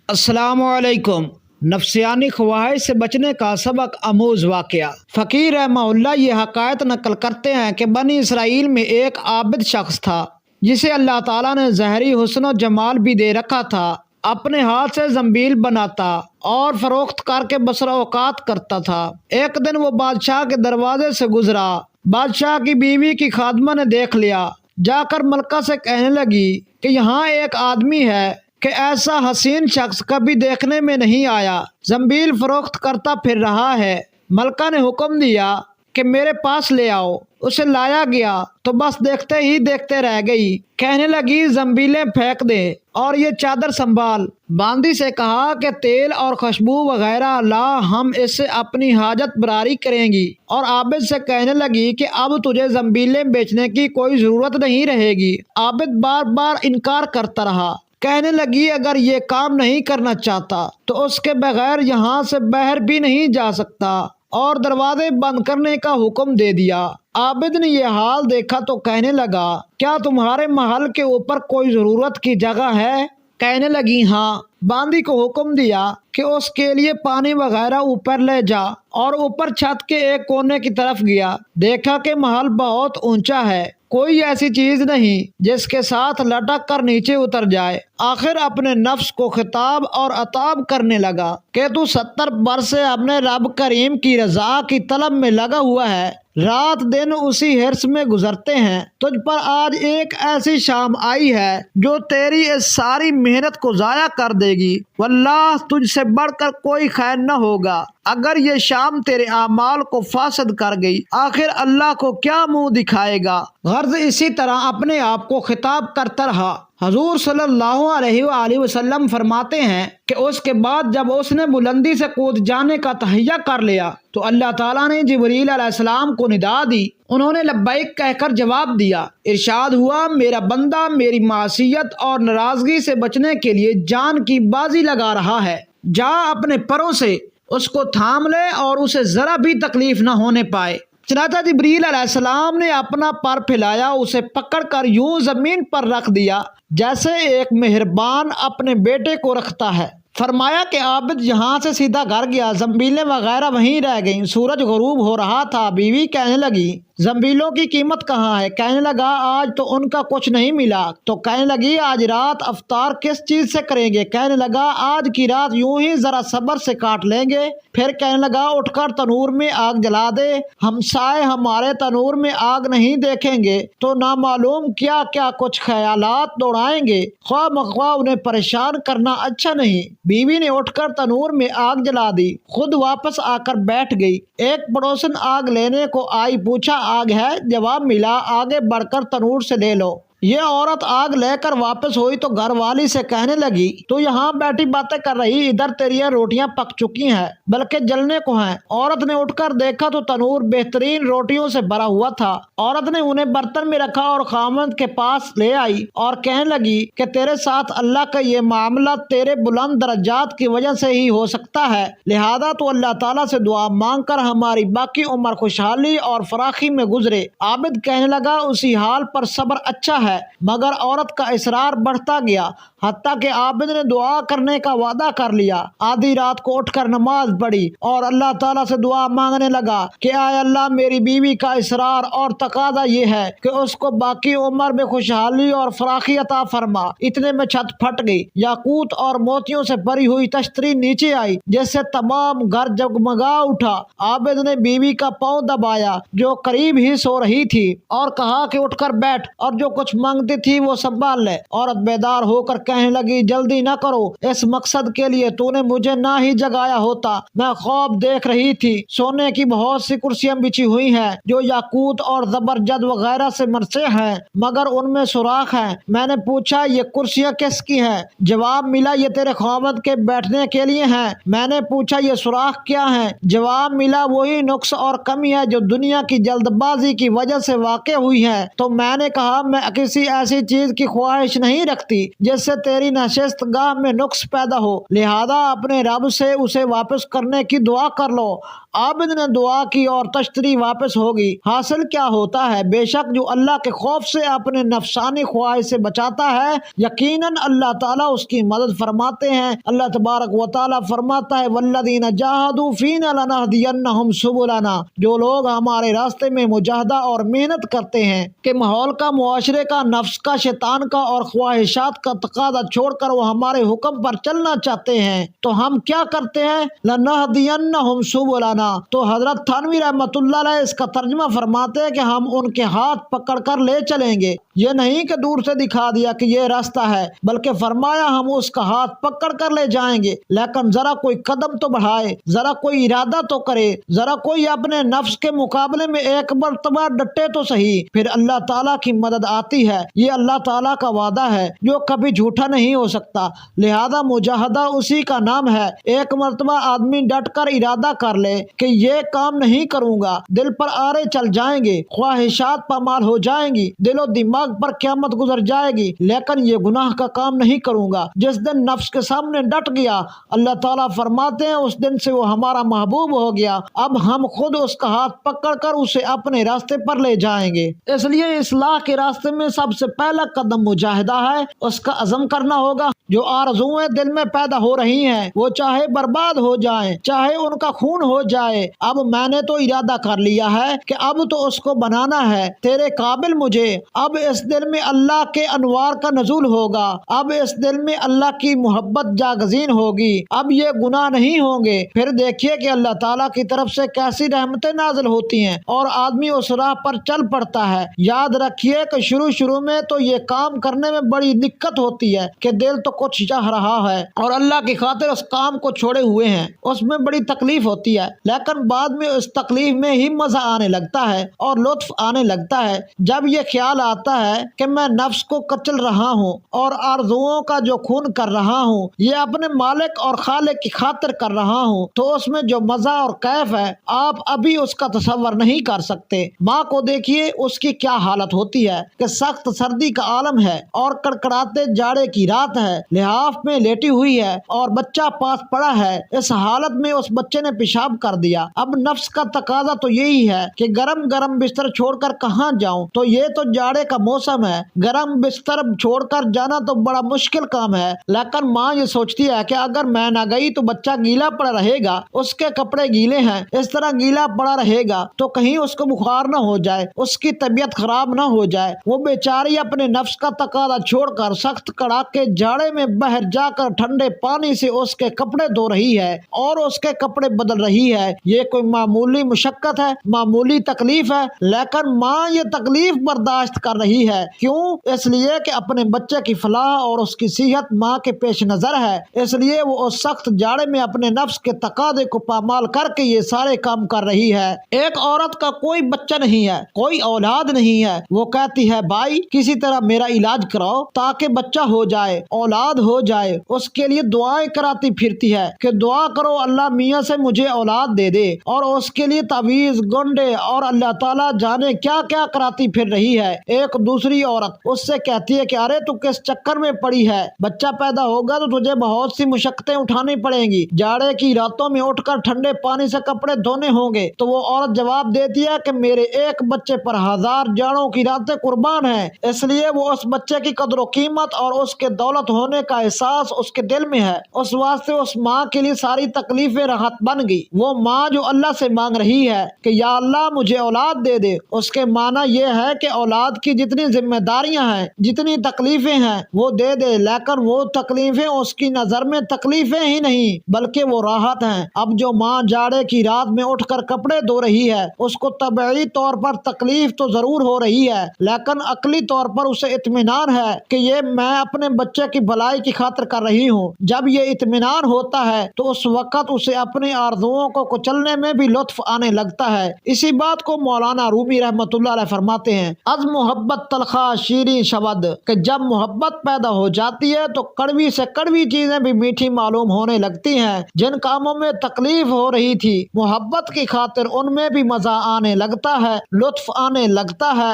السلام علیکم۔ نفسیانی خواہش سے بچنے کا سبق آموز واقعہ۔ فقیر رحمہ اللہ یہ حکایت نقل کرتے ہیں کہ بنی اسرائیل میں ایک عابد شخص تھا جسے اللہ تعالیٰ نے ظاہری حسن و جمال بھی دے رکھا تھا۔ اپنے ہاتھ سے زنبیل بناتا اور فروخت کر کے بسر اوقات کرتا تھا۔ ایک دن وہ بادشاہ کے دروازے سے گزرا۔ بادشاہ کی بیوی کی خادمہ نے دیکھ لیا، جا کر ملکہ سے کہنے لگی کہ یہاں ایک آدمی ہے کہ ایسا حسین شخص کبھی دیکھنے میں نہیں آیا، زنبیل فروخت کرتا پھر رہا ہے۔ ملکہ نے حکم دیا کہ میرے پاس لے آؤ۔ اسے لایا گیا تو بس دیکھتے ہی دیکھتے رہ گئی۔ کہنے لگی زنبیلیں پھینک دے اور یہ چادر سنبھال۔ باندی سے کہا کہ تیل اور خوشبو وغیرہ لا، ہم اس سے اپنی حاجت براری کریں گی۔ اور عابد سے کہنے لگی کہ اب تجھے زنبیلیں بیچنے کی کوئی ضرورت نہیں رہے گی۔ عابد بار بار انکار کرتا رہا۔ کہنے لگی اگر یہ کام نہیں کرنا چاہتا تو اس کے بغیر یہاں سے باہر بھی نہیں جا سکتا، اور دروازے بند کرنے کا حکم دے دیا۔ عابد نے یہ حال دیکھا تو کہنے لگا کیا تمہارے محل کے اوپر کوئی ضرورت کی جگہ ہے؟ کہنے لگی ہاں۔ باندی کو حکم دیا کہ اس کے لیے پانی وغیرہ اوپر لے جا، اور اوپر چھت کے ایک کونے کی طرف گیا۔ دیکھا کہ محل بہت اونچا ہے، کوئی ایسی چیز نہیں جس کے ساتھ لٹک کر نیچے اتر جائے۔ آخر اپنے نفس کو خطاب اور عتاب کرنے لگا کہ تو 70 برس سے اپنے رب کریم کی رضا کی طلب میں لگا ہوا ہے، رات دن اسی حرص میں گزرتے ہیں۔ تجھ پر آج ایک ایسی شام آئی ہے جو تیری اس ساری محنت کو ضائع کر دے گی۔ واللہ تجھ سے بڑھ کر کوئی خیر نہ ہوگا اگر یہ شام تیرے اعمال کو فاسد کر گئی، آخر اللہ کو کیا منہ دکھائے گا؟ غرض اسی طرح اپنے آپ کو خطاب کرتا رہا۔ حضور صلی اللہ علیہ وآلہ وسلم فرماتے ہیں کہ اس کے بعد جب اس نے بلندی سے کود جانے کا تہیہ کر لیا تو اللہ تعالیٰ نے جبریل علیہ السلام کو ندا دی۔ انہوں نے لبیک کہہ کر جواب دیا۔ ارشاد ہوا میرا بندہ میری معصیت اور ناراضگی سے بچنے کے لیے جان کی بازی لگا رہا ہے، جا اپنے پروں سے اس کو تھام لے اور اسے ذرا بھی تکلیف نہ ہونے پائے۔ چنانچہ جبریل علیہ السلام نے اپنا پر پھیلایا، اسے پکڑ کر یوں زمین پر رکھ دیا جیسے ایک مہربان اپنے بیٹے کو رکھتا ہے۔ فرمایا کہ عابد یہاں سے سیدھا گھر گیا، زنبیلیں وغیرہ وہیں رہ گئیں۔ سورج غروب ہو رہا تھا۔ بیوی کہنے لگی زنبیلوں کی قیمت کہاں ہے؟ کہنے لگا آج تو ان کا کچھ نہیں ملا۔ تو کہنے لگی آج رات افطار کس چیز سے کریں گے؟ کہنے لگا آج کی رات یوں ہی ذرا صبر سے کاٹ لیں گے۔ پھر کہنے لگا اٹھ کر تنور میں آگ جلا دے، ہمسائے ہمارے تنور میں آگ نہیں دیکھیں گے تو نامعلوم کیا کیا کچھ خیالات دوڑائیں گے، خواہ مخواہ انہیں پریشان کرنا اچھا نہیں۔ بیوی نے اٹھ کر تنور میں آگ جلا دی، خود واپس آ کر بیٹھ گئی۔ ایک پڑوسن آگ لینے کو آئی، پوچھا آگ ہے؟ جواب ملا آگے بڑھ کر تنور سے لے لو۔ یہ عورت آگ لے کر واپس ہوئی تو گھر والی سے کہنے لگی تو یہاں بیٹھی باتیں کر رہی، ادھر تیری روٹیاں پک چکی ہیں بلکہ جلنے کو ہیں۔ عورت نے اٹھ کر دیکھا تو تنور بہترین روٹیوں سے بھرا ہوا تھا۔ عورت نے انہیں برتن میں رکھا اور خاوند کے پاس لے آئی اور کہنے لگی کہ تیرے ساتھ اللہ کا یہ معاملہ تیرے بلند درجات کی وجہ سے ہی ہو سکتا ہے، لہذا تو اللہ تعالیٰ سے دعا مانگ کر ہماری باقی عمر خوشحالی اور فراخی میں گزرے۔ عابد کہنے لگا اسی حال پر صبر اچھا ہے، مگر عورت کا اصرار بڑھتا گیا، حتیٰ کہ عابد نے دعا کرنے کا وعدہ کر لیا۔ آدھی رات کو اٹھ کر نماز پڑھی اور اللہ تعالیٰ سے دعا مانگنے لگا کہ اے اللہ میری بیوی کا اصرار اور تقاضا یہ ہے کہ اس کو باقی عمر میں خوشحالی اور فراخی عطا فرما۔ اتنے میں چھت پھٹ گئی، یاقوت اور موتیوں سے بھری ہوئی تشتری نیچے آئی جس سے تمام گھر جگمگا اٹھا۔ عابد نے بیوی کا پاؤں دبایا جو قریب ہی سو رہی تھی اور کہا کہ اٹھ کر بیٹھ اور جو کچھ مانگتی تھی وہ سنبھال لے۔ عورت بیدار ہو کر کہنے لگی جلدی نہ کرو، اس مقصد کے لیے تو نے مجھے نہ ہی جگایا ہوتا، میں خواب دیکھ رہی تھی۔ سونے کی بہت سی کرسیاں بچھی ہوئی ہیں جو یاقوت اور زبرجد وغیرہ سے مرصع ہیں، مگر ان میں سوراخ ہیں۔ میں نے پوچھا یہ کرسیاں کس کی ہیں؟ جواب ملا یہ تیرے خاوند کے بیٹھنے کے لیے ہیں۔ میں نے پوچھا یہ سوراخ کیا ہیں؟ جواب ملا وہی نقص اور کمی ہے جو دنیا کی جلد بازی کی وجہ سے واقع ہوئی ہے۔ تو میں نے کہا میں کسی ایسی چیز کی خواہش نہیں رکھتی جس سے تیری نشست گاہ میں نقص پیدا ہو، لہذا اپنے رب سے اسے واپس کرنے کی دعا کر لو۔ عابد نے دعا کی اور تشتری واپس ہوگی۔ حاصل کیا ہوتا ہے؟ بے شک جو اللہ کے خوف سے اپنے نفسانی خواہش سے بچاتا ہے، یقیناً اللہ تعالیٰ اس کی مدد فرماتے ہیں۔ اللہ تبارک و تعالیٰ فرماتا ہے وَالَّذِينَ جَاهَدُوا فِينَا لَنَهْدِيَنَّهُمْ سُبُلَنَا، جو لوگ ہمارے راستے میں مجاہدہ اور محنت کرتے ہیں کہ ماحول کا، معاشرے کا، نفس کا، شیطان کا اور خواہشات کا تقاضا چھوڑ کر وہ ہمارے حکم پر چلنا چاہتے ہیں تو ہم کیا کرتے ہیں؟ لَنَهْدِيَنَّهُمْ سُبُلَنَا، تو حضرت تھانوی رحمۃ اللہ علیہ اس کا ترجمہ فرماتے ہیں کہ ہم ان کے ہاتھ پکڑ کر لے چلیں گے۔ یہ نہیں کہ دور سے دکھا دیا کہ یہ راستہ ہے، بلکہ فرمایا ہم اس کا ہاتھ پکڑ کر لے جائیں گے، لیکن ذرا کوئی قدم تو بڑھائے، ذرا کوئی ارادہ تو کرے، ذرا کوئی اپنے نفس کے مقابلے میں ایک مرتبہ ڈٹے تو صحیح، پھر اللہ تعالیٰ کی مدد آتی ہے۔ یہ اللہ تعالیٰ کا وعدہ ہے جو کبھی جھوٹا نہیں ہو سکتا، لہذا مجاہدہ اسی کا نام ہے۔ ایک مرتبہ آدمی ڈٹ کر ارادہ کر لے کہ یہ کام نہیں کروں گا، دل پر آرے چل جائیں گے، خواہشات پامال ہو جائیں گی، دل و دماغ پر قیامت گزر جائے گی، لیکن یہ گناہ کا کام نہیں کروں گا۔ جس دن نفس کے سامنے ڈٹ گیا، اللہ تعالیٰ فرماتے ہیں اس دن سے وہ ہمارا محبوب ہو گیا، اب ہم خود اس کا ہاتھ پکڑ کر اسے اپنے راستے پر لے جائیں گے۔ اس لیے اصلاح کے راستے میں سب سے پہلا قدم مجاہدہ ہے، اس کا عزم کرنا ہوگا۔ جو آرزوئیں دل میں پیدا ہو رہی ہیں وہ چاہے برباد ہو جائیں، چاہے ان کا خون ہو جائے، اب میں نے تو ارادہ کر لیا ہے کہ اب تو اس کو بنانا ہے۔ تیرے قابل مجھے، اب اس دل میں اللہ کے انوار کا نزول ہوگا، اب اس دل میں اللہ کی محبت جاگزین ہوگی، اب یہ گناہ نہیں ہوں گے۔ پھر دیکھیے کہ اللہ تعالیٰ کی طرف سے کیسی رحمتیں نازل ہوتی ہیں اور آدمی اس راہ پر چل پڑتا ہے۔ یاد رکھیے کہ شروع میں تو یہ کام کرنے میں بڑی دقت ہوتی ہے کہ دل تو کچھ چاہ رہا ہے اور اللہ کی خاطر اس کام کو چھوڑے ہوئے ہیں، اس میں بڑی تکلیف ہوتی ہے، لیکن بعد میں اس تکلیف میں ہی مزہ آنے لگتا ہے اور لطف آنے لگتا ہے جب یہ خیال آتا ہے کہ میں نفس کو کچل رہا ہوں اور آرزوؤں کا جو خون کر رہا ہوں یہ اپنے مالک اور خالق کی خاطر کر رہا ہوں، تو اس میں جو مزہ اور کیف ہے آپ ابھی اس کا تصور نہیں کر سکتے۔ ماں کو دیکھیے اس کی کیا حالت ہوتی ہے کہ سخت سردی کا عالم ہے اور کڑکڑاتے جاڑے کی رات ہے، لحاف میں لیٹی ہوئی ہے اور بچہ پاس پڑا ہے، اس حالت میں اس بچے نے پیشاب کر دیا۔ اب نفس کا تقاضا تو یہی ہے کہ گرم گرم بستر چھوڑ کر کہاں جاؤں، تو یہ تو جاڑے کا موسم ہے، گرم بستر چھوڑ کر جانا تو بڑا مشکل کام ہے، لیکن ماں یہ سوچتی ہے کہ اگر میں نہ گئی تو بچہ گیلا پڑا رہے گا، اس کے کپڑے گیلے ہیں، اس طرح گیلا پڑا رہے گا تو کہیں اس کو بخار نہ ہو جائے، اس کی طبیعت خراب نہ ہو جائے۔ وہ بیچاری اپنے نفس کا تقاضا چھوڑ کر سخت کڑاکے جاڑے میں باہر جا کر ٹھنڈے پانی سے اس کے کپڑے دھو رہی ہے اور اس کے کپڑے بدل رہی ہے۔ یہ کوئی معمولی مشقت ہے، معمولی تکلیف ہے، لیکن ماں یہ تکلیف برداشت کر رہی ہے۔ کیوں؟ اس لیے کہ اپنے بچے کی فلاح اور اس کی صحت ماں کے پیش نظر ہے، اس لیے وہ اس سخت جاڑے میں اپنے نفس کے تقاضے کو پامال کر کے یہ سارے کام کر رہی ہے۔ ایک عورت کا کوئی بچہ نہیں ہے، کوئی اولاد نہیں ہے، وہ کہتی ہے بھائی کسی طرح میرا علاج کراؤ تاکہ بچہ ہو جائے، اولاد ہو جائے، اس کے لیے دعائیں کراتی پھرتی ہے کہ دعا کرو اللہ میاں سے مجھے اولاد دے دے، اور اس کے لیے تعویذ گنڈے اور اللہ تعالیٰ جانے کیا کیا کراتی پھر رہی ہے۔ ایک دوسری عورت اس سے کہتی ہے کہ ارے تو کس چکر میں پڑی ہے، بچہ پیدا ہوگا تو تجھے بہت سی مشقتیں اٹھانی پڑیں گی، جاڑے کی راتوں میں اٹھ کر ٹھنڈے پانی سے کپڑے دھونے ہوں گے۔ تو وہ عورت جواب دیتی ہے کہ میرے ایک بچے پر 1000 جاڑوں کی راتیں قربان ہیں، اس لیے وہ اس بچے کی قدر و قیمت اور اس کے دولت ہونے کا احساس اس کے دل میں ہے، اس واسطے اس ماں کے لیے ساری تکلیفیں راحت بن گئی۔ وہ ماں جو اللہ سے مانگ رہی ہے کہ یا اللہ مجھے اولاد دے دے، اس کے معنی یہ ہے کہ اولاد کی جتنی ذمہ داریاں ہیں، جتنی تکلیفیں ہیں وہ دے دے، لیکن وہ تکلیفیں اس کی نظر میں تکلیفیں ہی نہیں بلکہ وہ راحت ہیں۔ اب جو ماں جاڑے کی رات میں اٹھ کر کپڑے دھو رہی ہے اس کو طبعی طور پر تکلیف تو ضرور ہو رہی ہے، لیکن عقلی طور پر اسے اطمینان ہے کہ یہ میں اپنے بچے کی بھلائی کی خاطر کر رہی ہوں۔ جب یہ اطمینان ہوتا ہے تو اس وقت اسے اپنی آرزوؤں کو کچلنے میں بھی لطف آنے لگتا ہے۔ اسی بات کو مولانا رومی رحمۃ اللہ علیہ فرماتے ہیں از محبت تلخا شیریں شود، کہ جب محبت پیدا ہو جاتی ہے تو کڑوی سے کڑوی چیزیں بھی میٹھی معلوم ہونے لگتی ہیں۔ جن کاموں میں تکلیف ہو رہی تھی محبت کی خاطر ان میں بھی مزہ آنے لگتا ہے، لطف آنے لگتا ہے۔